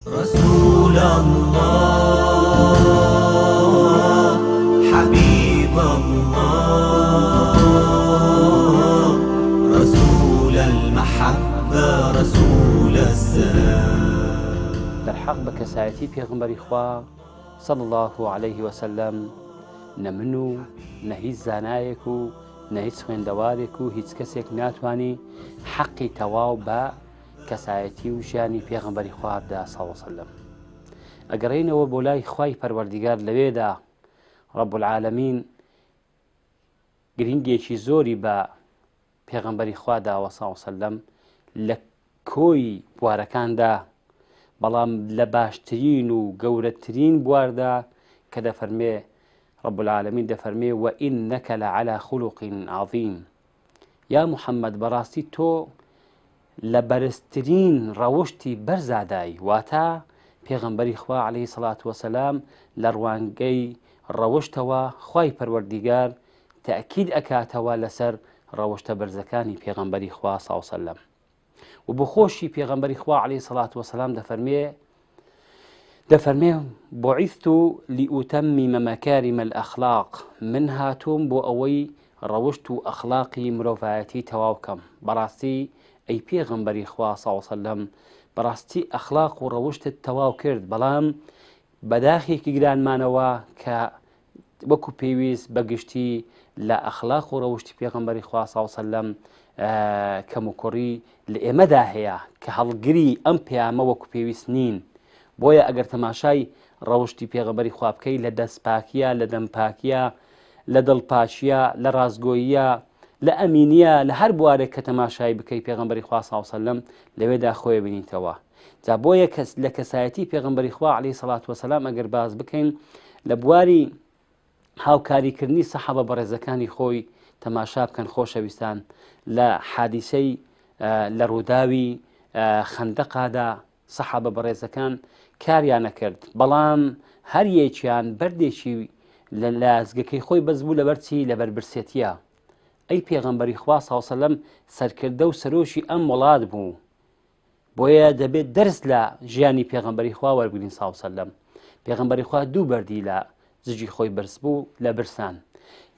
رسول الله حبيب الله رسول المحبة رسول السلام. در حق بە کەسایەتی پێغمبەری خوا صلی الله عليه وسلم نە من و نە هیچ زانایەک و نە هیچ خوێندەوارێک و هیچ کەسێک ناتوانێ حەقی تەواو بە کەسایەتی و ژیانی پێغمبەری خوا بدات صلی الله عليه وسلم. ئەگەڕێینەوە بۆ لای خوای پەروەردیگار لەوێدا رب العالمین گرنگێکی زۆری بە پێغمبەری خوا داوە صلی الله عليه وسلم لە کۆی بوارەکاندا، بەڵام لە باشترین و گەورەترین بواردا کە دەفەرمێ رب العالمین دەفەرمێ وئینەکە لەعەلا خولوق عەظیم. یا محەممەد بەڕاستی تۆ لە بەرزترین ڕەوشتی بەرزادایی، واتە پێغمبەری خوا عەلەیهی سەڵات وەسەلام لە ڕوانگەی ڕەوشتەوە خوای پەروەردیگار تەئکید ئەکاتەوە لەسەر ڕەوشتە بەرزەکانی پێغمبەری خوا صلی الله علیه وسلم. و بۆ خۆشی پێغمبەری خوا عەلەیهی سەڵات وەسەلام دەفەرمێ بوعیثت لئوتەممە مەکارم الأخلاق، من هاتووم بۆ ئەوەی ڕەوشت و ئەخلاقی مرۆڤایەتی تەواو بکەم. بەڕاستی ئەی پێغمبەری خوا صلی الله علیه وسلم، بەڕاستی ئەخلاق و ڕەوشتت تەواو کرد، بەڵام بەداخێکی گرانمانەوە کە وەکو پێویست بەگشتی لە ئەخلاق و ڕەوشتی پێغمبەری خوا صلی الله علیه وسلم کەم و کوڕی لە ئێمەدا هەیە کە هەڵگری ئەم پەیامە وەکو پێویست نین. بۆیە ئەگەر تەماشای ڕەوشتی پێغمبەری خوا بکەی لە دەستپاکیە، لە دەمپاکیە، لە دڵپاشیە، لە ڕازگۆییە، لە ئەمینیە، لە هەر بوارێک کە تەماشای بکەی پێغمبەری خوا صلی الله علیه وسلم لەوێدا خۆی بینیتەوە. جا بۆیە لە کەسایەتی پێغمبەری خوا عەلەیهی سەڵات وەسەلام ئەگەر باز بکەین لە بواری هاوکاریکردنی سەحابە بەڕێزەکانی خۆی تەماشا بکەن خۆشەویستان، لە حادیسەی لە ڕووداوی خەندەقادا سەحابە بەڕێزەکان کاریان نەکرد، بەڵام هەر یەکیان بەردێکی لە لازگەکەی خۆی بەس بوو لەبەرچی لەبەر برسێتیە. ئەی پێغمبەری خوا صلی الله علیه وسلم سەرکردە و سەرۆشی ئەم وڵات بوو، بۆیە دەبێت دەرس لە ژیانی پێغمبەری خوا وەربگرین صلی الله علیه وسلم. پێغمبەری خوا دوو بەردی لە زجی خۆی برس بوو لە برسان.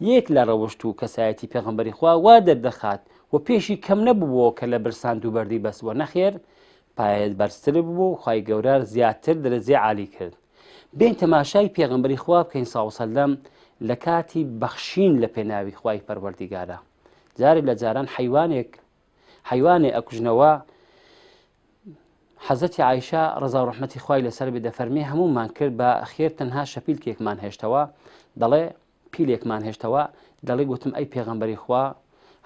یەک لە ڕەوشت و کەسایەتی پێغمبەری خوا وا دەردەخات و پێشی کەم نەبووەوە کە لە برسان دوو بەردی بەسووە، نەخێر پایەت بەرزتر بوو، خوای گەورە زیاتر دەرەجەی عالی کرد. بێن تەماشای پێغمبەری خوا بکەین صلی الله علیه وسلم لە کاتی بەخشین لە پێناوی خوای پەروەردیگارە. جارێک لە جاران حەیوانێ ئەکوژنەوە، حەزەتی عایشە ڕەزا و ڕەحمەتی خوای لەسەر بێ دەفەرمێ هەموومان کرد بە خێر تەنها شەپیلکێکمان هێشتەوە، دەڵێ پیلێکمان هێشتەوە، دەڵێ گوتم ئەی پێغمبەری خوا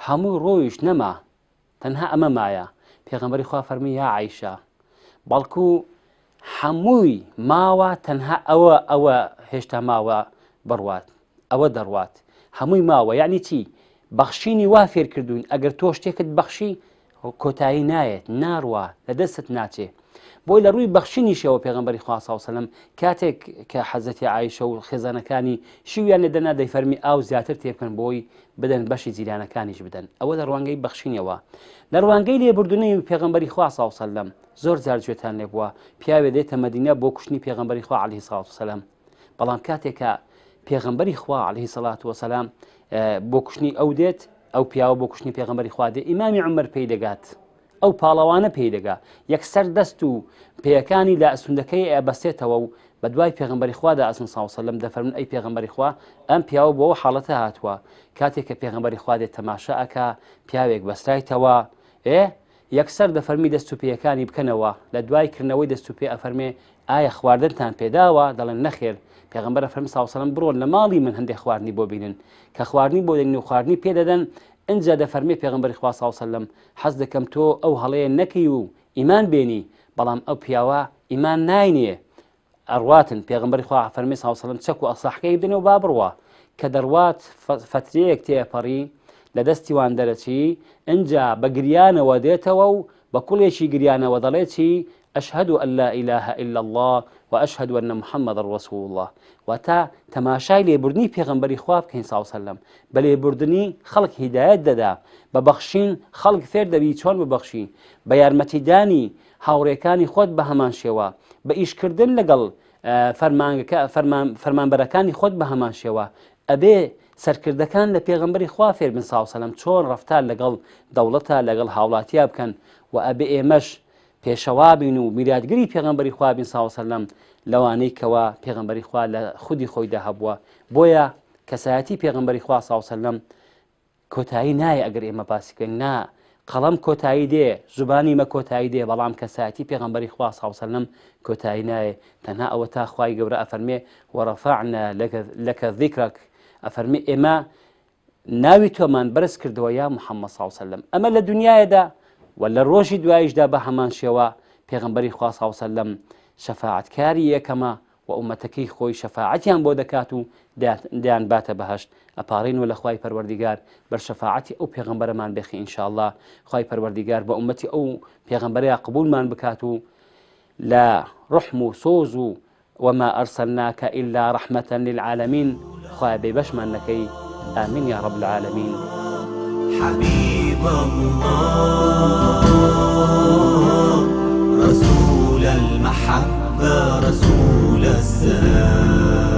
هەموو ڕۆیش نەما، تەنها ئەمە مایە. پێغمبەری خوا فەرمی یا عایشە بەڵکو هەمووی ماوە، تەنها ئەوە هێشتا ماوە بڕوات، ئەوە دەڕوات، هەمووی ماوە. یعنی چی؟ بەخشینی وا فێر کردوین، ئەگەر تۆ شتێکت بەخشی کۆتایی نایەت، ناڕوا، لە دەستت ناچێ. بۆی لە ڕووی بەخشینیشەوە پێغمبەری خوا صلی الله علیه وسلم کاتێک کە حەزەتی عایشە و خێزانەکانی شیویان لێدەنا دەیفەرمی ئاو زیاتر تێ بکەن بۆی بدەن بەشی جیرانەکانیش بدەن. ئەوە لە ڕوانگەی بەخشینەوە. لە ڕوانگەی لێبوردنەوەی پێغمبەری خوا صلی الله علیه وسلم زۆر جار گوێتان لێ بووە پیاوێ دێتە مەدینە بۆ کوشتنی پێغمبەری خوا عەلەیهی سەڵات وەسەلام، بەڵام کاتێک کە پێغمبەری خوا عەلەیهی سەڵات وەسەلام بۆ کوشتنی ئەو دێت، ئەو پیاوە بۆ کوشتنی پێغمبەری خوا دێ، ئیمامی عومەر پێی دەگات، ئەو پاڵەوانە پێی دەگا، یەکسەر دەست و پێیەکانی لە ئەسوندەکەی ئەبەستێتەوە و بە دوای پێغمبەری خوادا ئەسن صلی الله علیه وسلم دەفەرمون ئەی پێغمبەری خوا ئەم پیاوە بۆ ئەو حاڵەتە هاتووە. کاتێک کە پێغمبەری خوا دێت تەماشا ئەکا پیاوێک بەسترایتەوە، یەکسەر دەفەرمی دەست و پێیەکانی بکەنەوە، لە دوای کردنەوەی دەست و پێ ئەفەرمێ ئایا خواردنتان پێداوە؟ دەڵێن نەخێر. پێغمبەر فەرمی صلی الله علیه وسلم بڕۆن لە ماڵی من هەندێک خواردنی بۆ بینن، کە خواردنی بۆ دێنن و خواردنی پێدەدەن. ئەنجا دەفەرمێ پێغمبەری خوا صلی الله علیه وسلم حەز دەکەم تۆ ئەو هەڵەیە نەکەی و ئیمان بێنی، بەڵام ئەو پیاوە ئیمان ناینێ ئەڕواتن. پێغمبەری خوا فەرمی صلی الله علیه وسلم چەک و ئەساحکەی بدەنەوە با بڕوە، کە دەڕوات فترەیەک تێپەڕی لە دەستی وان دەرەچی، ئەنجا بە گریانەوە دێتەوە و بە کوڵێکی گریانەوە دەڵێتی أشهد أن لا إله إلا الله وأشهد أن محمد رسول الله. وتا تماشای لێبوردنی پێغمبەری خوا بکەین صلی الله علیه وسلم، بە لێبوردنی خەڵک هیدایەت دەدا، بە بەخشین خەڵک فێر دەبی چۆن ببەخشی، بە یارمەتیدانی هاوڕێکانی خۆت بە هەمان شێوە بە ئیشکردن لەگەڵ فەرمانبەرەکانی خۆت بە هەمان شێوە ئەبێ سەرکردەکان لە پێغەمبەری خوا فێر بن ساوسەلەم چۆن ڕەفتار لەگەڵ دەوڵەتە لەگەڵ هاوڵاتیا بکەن و ئەبێ ئێمەش پێشەوا بین و میراتگری پێغەمبەری خوا بین ساوسەلەم لەوانەی کەوا پێغەمبەری خوا لە خودی خۆیدا هەبووە. بۆیە کەسایەتی پێغەمبەری خوا ساوسەلەم کۆتایی نایە ئەگەر ئێمە باسیکەین نا قەڵەم کۆتایی دێ زوبانی مە کۆتایی دێ بەڵام کەسایەتی پێغەمبەری خوا ساوسەلەم کۆتایی نایە تەنها ئەوە تا خوای گەورە ئەفەرمێ وەڕەفەعنا لەکە ذیکرەک ئەفەرمێ ئێمە ناوی تۆمان بەرز کردەوە یا محەممەد ساوسەلەم ئەمە لە دنیایەدا و لە ڕۆژی دواییشدا بە هەمان شێوە پێغەمبەری خوا ساوسەلەم شەفاعەتکاری یەکەمە و ئومەتەکەی خۆی شەفاعەتیان بۆ دەکات و دەیان باتە بەهەشت ئەپارڕین و لە خوای پەروەردیگار بەر شەفاعەتی ئەو پێغەمبەرەمان بێخی ئینشاءالله خوای پەروەردیگار بە ئومەتی ئەو پێغەمبەرەیە قبولمان بکات و لە ڕحم و سۆز و وما أرسلناك إلا رحمة للعالمين خوای بێبەشمان نەکەی آمين يا رب العالمين. حبيب الله رسول المحبة رسول السلام